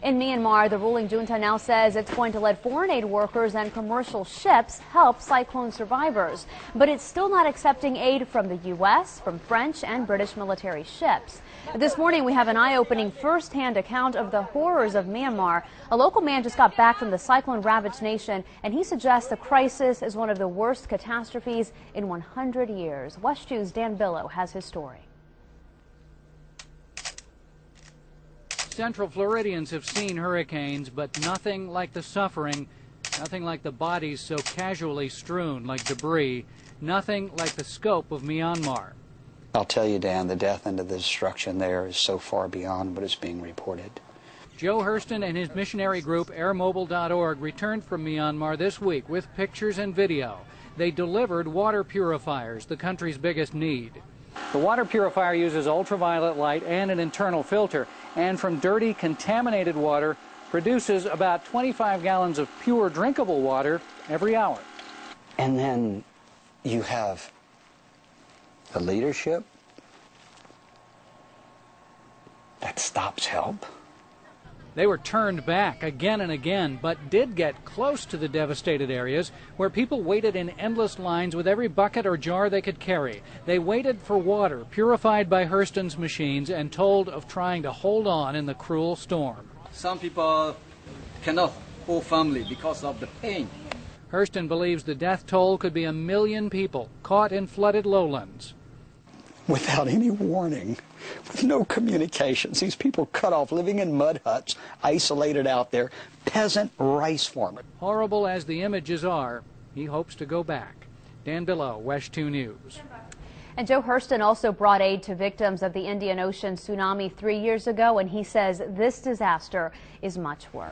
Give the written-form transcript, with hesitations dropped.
In Myanmar, the ruling junta now says it's going to let foreign aid workers and commercial ships help cyclone survivors. But it's still not accepting aid from the U.S., from French and British military ships. This morning, we have an eye-opening first-hand account of the horrors of Myanmar. A local man just got back from the cyclone-ravaged nation, and he suggests the crisis is one of the worst catastrophes in 100 years. WESH 2's Dan Billow has his story. Central Floridians have seen hurricanes, but nothing like the suffering, nothing like the bodies so casually strewn like debris, nothing like the scope of Myanmar. I'll tell you, Dan, the death and the destruction there is so far beyond what is being reported. Joe Hurston and his missionary group airmobile.org returned from Myanmar this week with pictures and video. They delivered water purifiers, the country's biggest need. The water purifier uses ultraviolet light and an internal filter, and from dirty, contaminated water produces about 25 gallons of pure drinkable water every hour. And then you have the leadership that stops help. They were turned back again and again, but did get close to the devastated areas where people waited in endless lines with every bucket or jar they could carry. They waited for water purified by Hurston's machines and told of trying to hold on in the cruel storm. Some people cannot hold firmly because of the pain. Hurston believes the death toll could be 1 million people caught in flooded lowlands. Without any warning, with no communications, these people cut off, living in mud huts, isolated out there, peasant rice farmers. Horrible as the images are, he hopes to go back. Dan Billow, WESH 2 News. And Joe Hurston also brought aid to victims of the Indian Ocean tsunami 3 years ago, and he says this disaster is much worse.